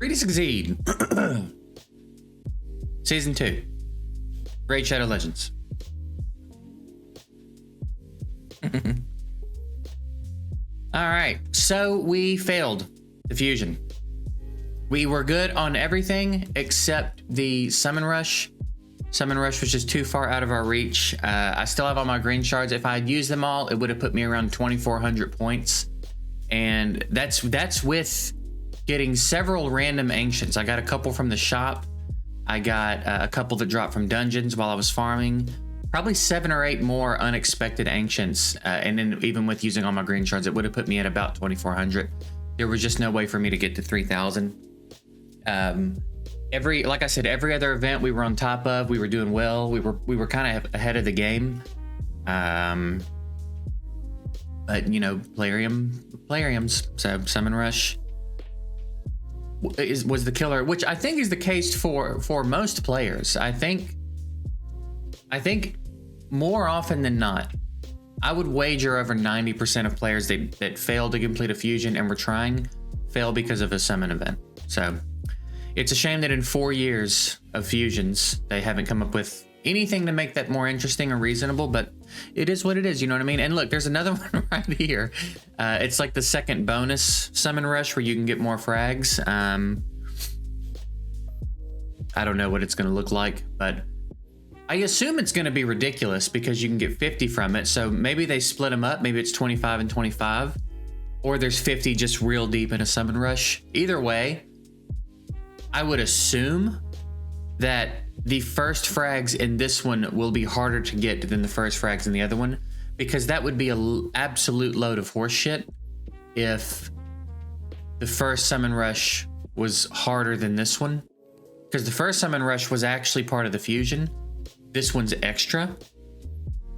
Free to Succeed. Season 2. Raid Shadow Legends. Alright, so we failed the fusion. We were good on everything except the Summon Rush. Summon Rush was just too far out of our reach. I still have all my green shards. If I had used them all, it would have put me around 2,400 points. And that's with getting several random ancients. I got a couple from the shop. I got a couple that dropped from dungeons while I was farming. Probably 7 or 8 more unexpected ancients. And then even with using all my green shards, it would have put me at about 2,400. There was just no way for me to get to 3,000. Like I said, every other event we were on top of, we were doing well. We were kind of ahead of the game. But you know, Plariums. So Summon Rush was the killer, which I think is the case for most players. I think more often than not, I would wager over 90% of players that failed to complete a fusion and were trying fail because of a summon event. So it's a shame that in 4 years of fusions, they haven't come up with anything to make that more interesting or reasonable, but it is what it is, you know what I mean? And look, there's another one right here. It's like the second bonus Summon Rush where you can get more frags. I don't know what it's going to look like, but I assume it's going to be ridiculous because you can get 50 from it. So maybe they split them up. Maybe it's 25 and 25, or there's 50 just real deep in a Summon Rush. Either way, I would assume that the first frags in this one will be harder to get than the first frags in the other one, because that would be an absolute load of horseshit if the first Summon Rush was harder than this one. Because the first Summon Rush was actually part of the fusion. This one's extra.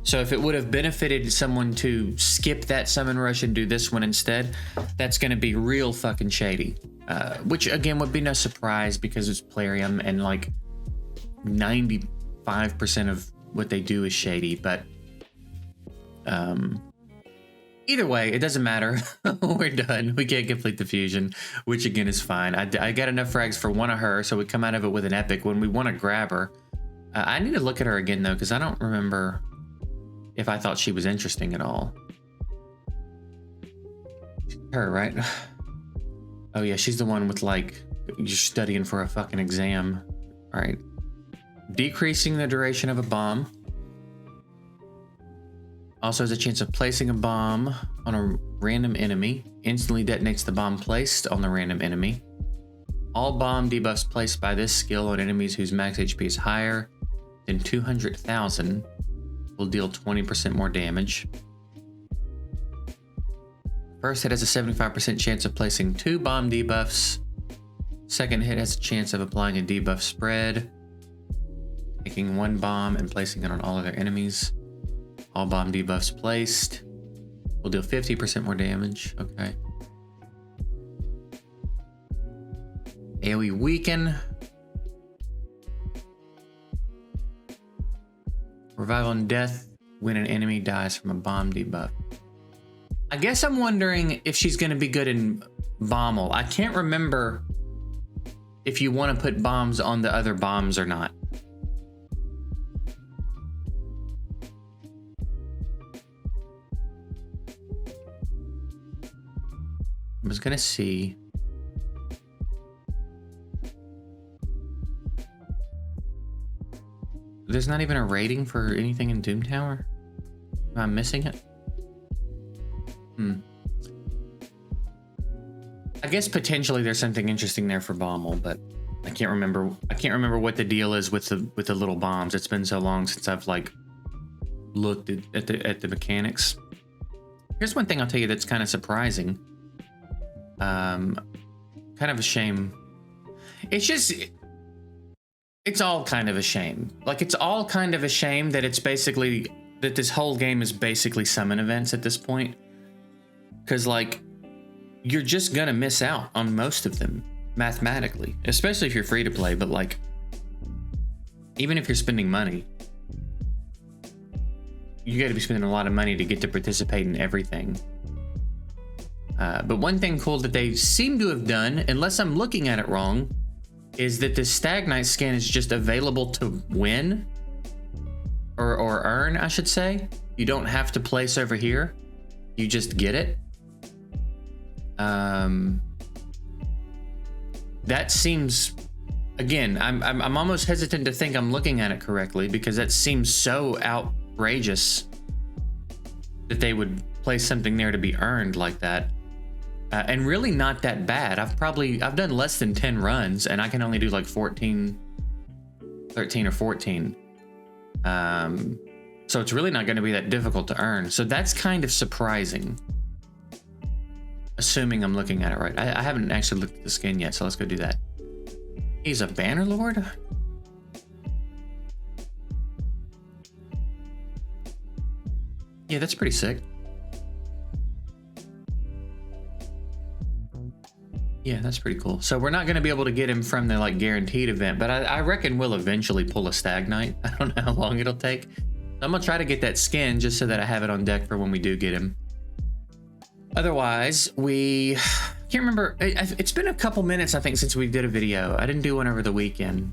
So if it would have benefited someone to skip that Summon Rush and do this one instead, that's going to be real fucking shady. Which again would be no surprise because it's Plarium and like 95% of what they do is shady. But either way, it doesn't matter. We're done. We can't complete the fusion, which again is fine. I got enough frags for one of her, so we come out of it with an epic when we want to grab her. I need to look at her again though, because I don't remember if I thought she was interesting at all. Her, right? Oh yeah, she's the one with like, you're studying for a fucking exam. All right. Decreasing the duration of a bomb. Also has a chance of placing a bomb on a random enemy. Instantly detonates the bomb placed on the random enemy. All bomb debuffs placed by this skill on enemies whose max HP is higher than 200,000 will deal 20% more damage. First hit has a 75% chance of placing 2 bomb debuffs. Second hit has a chance of applying a debuff spread, taking 1 bomb and placing it on all other enemies. All bomb debuffs placed will deal 50% more damage. Okay. AoE weaken. Revive on death when an enemy dies from a bomb debuff. I guess I'm wondering if she's going to be good in Bommel. I can't remember if you want to put bombs on the other bombs or not. I was going to see. There's not even a rating for anything in Doom Tower? Am I missing it? I guess potentially there's something interesting there for Bommel, but I can't remember what the deal is with the little bombs. It's been so long since I've like looked at the mechanics. Here's one thing I'll tell you that's kind of surprising. Kind of a shame. It's all kind of a shame. Like, it's all kind of a shame that that this whole game is basically summon events at this point. Because, like, you're just gonna miss out on most of them, mathematically. Especially if you're free to play, but, like, even if you're spending money, you gotta be spending a lot of money to get to participate in everything. But one thing cool that they seem to have done, unless I'm looking at it wrong, is that the Stagnite skin is just available to win or earn, I should say. You don't have to place over here. You just get it. That seems, again, I'm almost hesitant to think I'm looking at it correctly, because that seems so outrageous that they would place something there to be earned like that. And really not that bad. I've done less than 10 runs, and I can only do like 13 or 14. So it's really not going to be that difficult to earn. So that's kind of surprising. Assuming I'm looking at it right. I haven't actually looked at the skin yet, so let's go do that. He's a Banner Lord? Yeah, that's pretty sick. Yeah, that's pretty cool. So we're not going to be able to get him from the like guaranteed event, but I reckon we'll eventually pull a Stagnite. I don't know how long it'll take. I'm going to try to get that skin just so that I have it on deck for when we do get him. Otherwise, we can't remember. It's been a couple minutes, I think, since we did a video. I didn't do one over the weekend.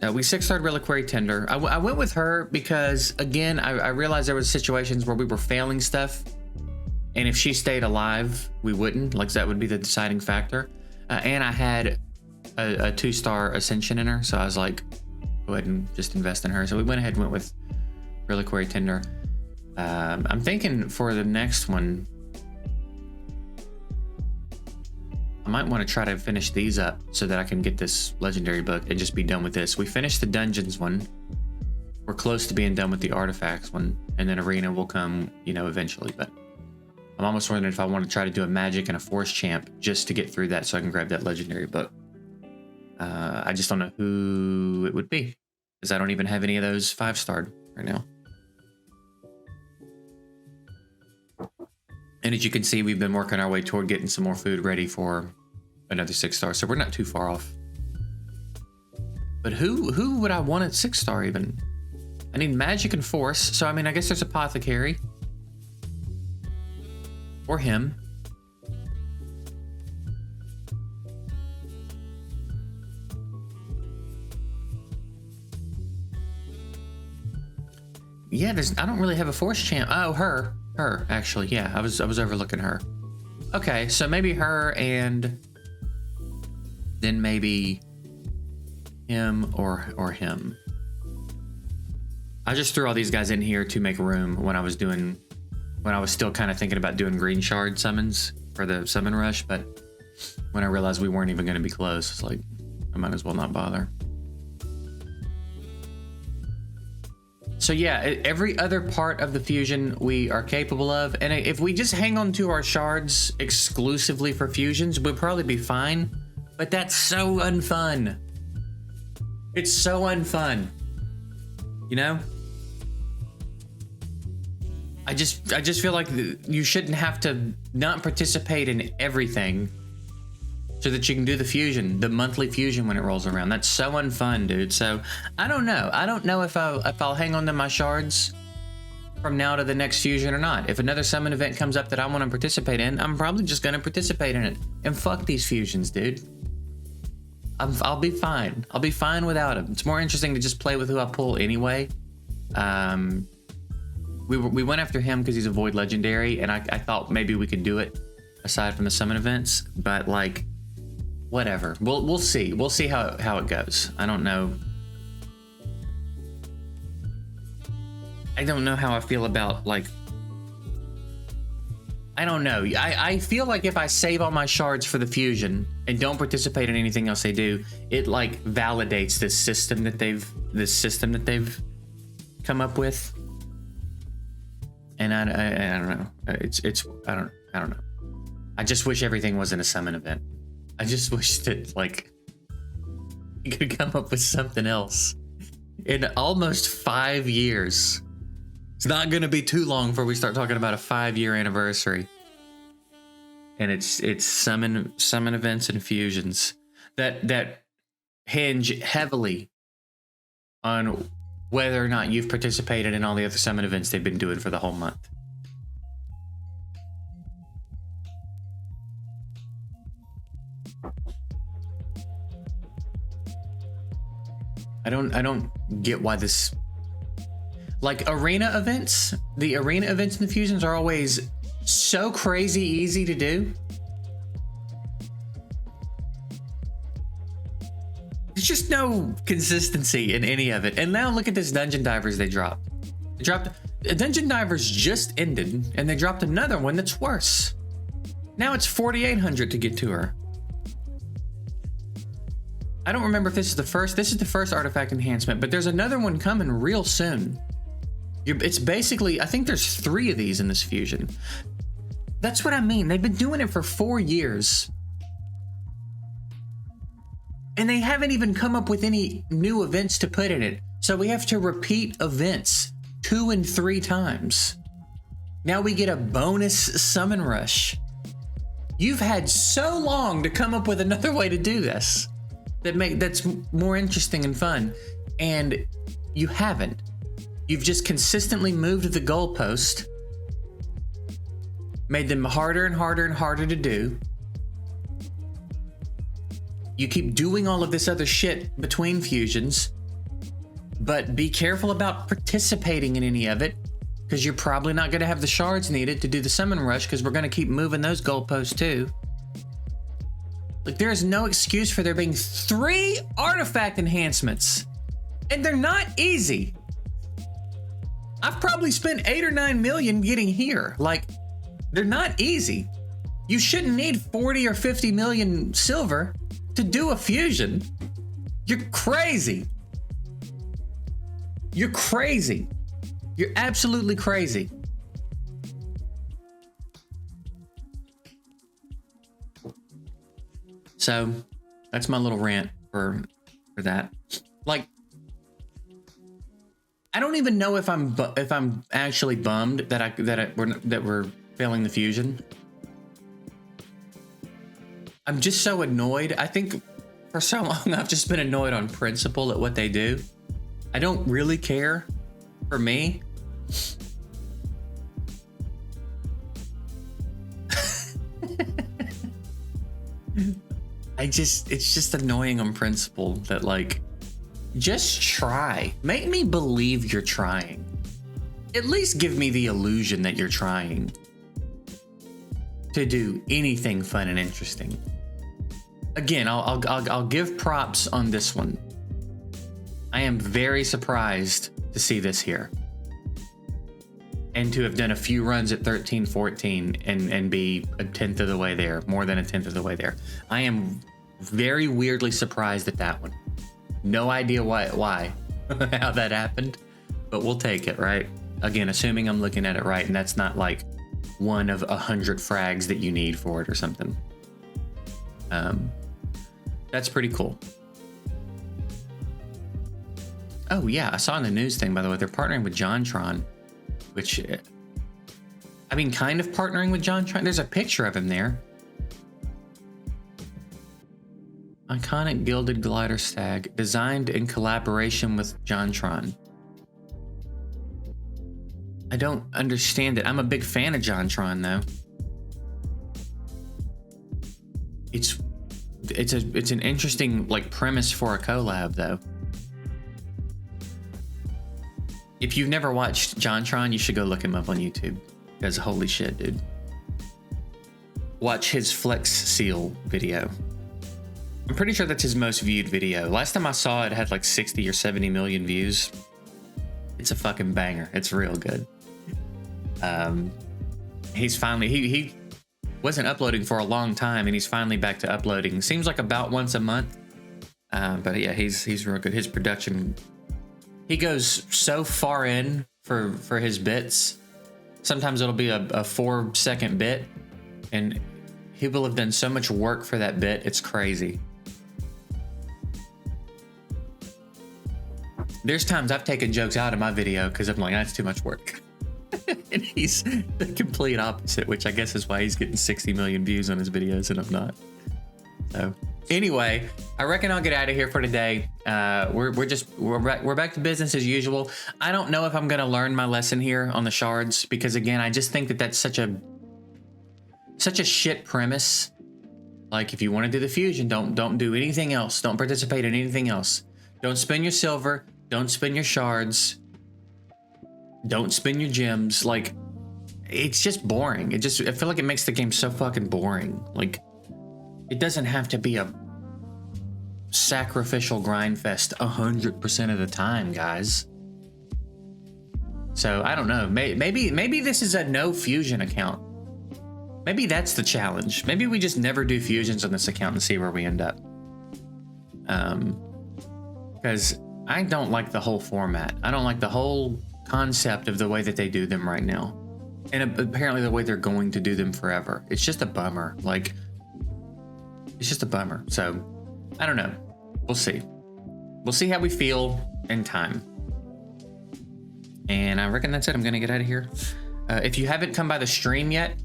We 6-starred Reliquary Tender. I went with her because, again, I realized there was situations where we were failing stuff. And if she stayed alive, we wouldn't. Like, that would be the deciding factor. And I had a 2-star Ascension in her. So I was like, go ahead and just invest in her. So we went ahead and went with Reliquary Tender. I'm thinking for the next one, I might want to try to finish these up so that I can get this legendary book and just be done with this. We finished the dungeons one. We're close to being done with the artifacts one, and then arena will come, you know, eventually. But I'm almost wondering if I want to try to do a magic and a force champ just to get through that so I can grab that legendary book. I just don't know who it would be, because I don't even have any of those 5-starred right now. And as you can see, we've been working our way toward getting some more food ready for another 6-star, so we're not too far off. But who would I want at 6-star even? I need magic and force, so I mean, I guess there's apothecary. Or him. Yeah, I don't really have a force champ. Oh, her, actually. Yeah, I was overlooking her. Okay, so maybe her, and then maybe him or him. I just threw all these guys in here to make room when I was still kind of thinking about doing green shard summons for the summon rush, but when I realized we weren't even going to be close, it's like, I might as well not bother. So yeah, every other part of the fusion we are capable of, and if we just hang on to our shards exclusively for fusions, we'll probably be fine, but that's so unfun. It's so unfun, you know? I just feel like you shouldn't have to not participate in everything so that you can do the fusion, the monthly fusion when it rolls around. That's so unfun, dude. So I don't know. I don't know if I'll hang on to my shards from now to the next fusion or not. If another summon event comes up that I want to participate in, I'm probably just going to participate in it. And fuck these fusions, dude. I'll be fine. I'll be fine without them. It's more interesting to just play with who I pull anyway. We went after him because he's a void legendary, and I thought maybe we could do it aside from the summon events, but like, whatever. We'll see. We'll see how it goes. I don't know. I don't know how I feel about, like, I don't know. I feel like if I save all my shards for the fusion and don't participate in anything else they do, it like validates this system that they've come up with. And I don't know. I don't know. I just wish everything wasn't a summon event. I just wish that, like, you could come up with something else. In almost 5 years. It's not going to be too long before we start talking about a 5-year anniversary. And it's summon events and fusions that hinge heavily on whether or not you've participated in all the other summon events they've been doing for the whole month. I don't get why this, like arena events, the arena events in the fusions are always so crazy easy to do. There's just no consistency in any of it. And now look at this Dungeon Divers they dropped. They dropped, Dungeon Divers just ended and they dropped another one that's worse. Now it's 4,800 to get to her. I don't remember if this is the first. This is the first artifact enhancement, but there's another one coming real soon. It's basically, I think there's 3 of these in this fusion. That's what I mean. They've been doing it for 4 years. And they haven't even come up with any new events to put in it. So we have to repeat events 2 and 3 times. Now we get a bonus summon rush. You've had so long to come up with another way to do this that's more interesting and fun, and you haven't. You've just consistently moved the goalpost, made them harder and harder and harder to do. You keep doing all of this other shit between fusions, but be careful about participating in any of it, because you're probably not going to have the shards needed to do the summon rush, because we're going to keep moving those goalposts too. Like, there is no excuse for there being 3 artifact enhancements, and they're not easy. I've probably spent 8 or 9 million getting here. Like, they're not easy. You shouldn't need 40 or 50 million silver to do a fusion. You're crazy. You're crazy. You're absolutely crazy. So that's my little rant for that. Like, I don't even know if I'm actually bummed that we're failing the fusion. I'm just so annoyed. I think for so long I've just been annoyed on principle at what they do. I don't really care. For me, it's just annoying on principle that, like, just try. Make me believe you're trying. At least give me the illusion that you're trying to do anything fun and interesting. Again, I'll give props on this one. I am very surprised to see this here. And to have done a few runs at 13, 14 and be a 10th of the way there, more than a 10th of the way there. I am very weirdly surprised at that one. No idea why how that happened, but we'll take it, right? Again, assuming I'm looking at it right, and that's not like one of 100 frags that you need for it or something. That's pretty cool. Oh yeah, I saw in the news thing, by the way, they're partnering with JonTron, which, I mean, kind of partnering with JonTron. There's a picture of him there. Iconic gilded glider stag, designed in collaboration with JonTron. I don't understand it. I'm a big fan of JonTron, though. It's an interesting, like, premise for a collab, though. If you've never watched JonTron, you should go look him up on YouTube, because holy shit, dude. Watch his Flex Seal video. I'm pretty sure that's his most viewed video. Last time I saw it, it had like 60 or 70 million views. It's a fucking banger. It's real good. He's finally, he wasn't uploading for a long time, and he's finally back to uploading. Seems like about once a month. But yeah, he's real good. His production, he goes so far in for his bits. Sometimes it'll be a 4-second bit, and he will have done so much work for that bit. It's crazy. There's times I've taken jokes out of my video because I'm like, that's too much work. And he's the complete opposite, which I guess is why he's getting 60 million views on his videos and I'm not. So anyway, I reckon I'll get out of here for today. We're back to business as usual. I don't know if I'm gonna learn my lesson here on the shards, because again, I just think that that's such a shit premise. Like, if you want to do the fusion, don't do anything else. Don't participate in anything else. Don't spend your silver. Don't spend your shards. Don't spend your gems. Like, it's just boring. I feel like it makes the game so fucking boring. Like, it doesn't have to be a sacrificial grind fest 100% of the time, guys. So I don't know. Maybe this is a no fusion account. Maybe that's the challenge. Maybe we just never do fusions on this account and see where we end up. Because I don't like the whole format. I don't like the whole concept of the way that they do them right now. And apparently the way they're going to do them forever. It's just a bummer. Like, it's just a bummer. So, I don't know. We'll see. We'll see how we feel in time. And I reckon that's it. I'm going to get out of here. If you haven't come by the stream yet,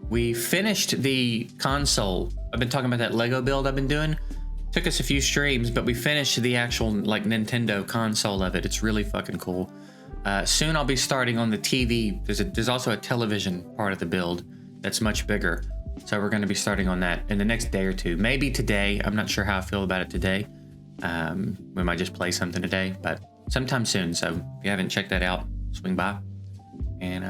we finished the console. I've been talking about that Lego build I've been doing. Took us a few streams, but we finished the actual like Nintendo console of it. It's really fucking cool. Soon I'll be starting on the TV. There's also a television part of the build that's much bigger. So we're going to be starting on that in the next day or two. Maybe today. I'm not sure how I feel about it today. We might just play something today, but sometime soon. So if you haven't checked that out, swing by. And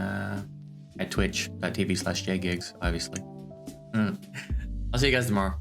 at twitch.tv/JGigs, obviously. I'll see you guys tomorrow.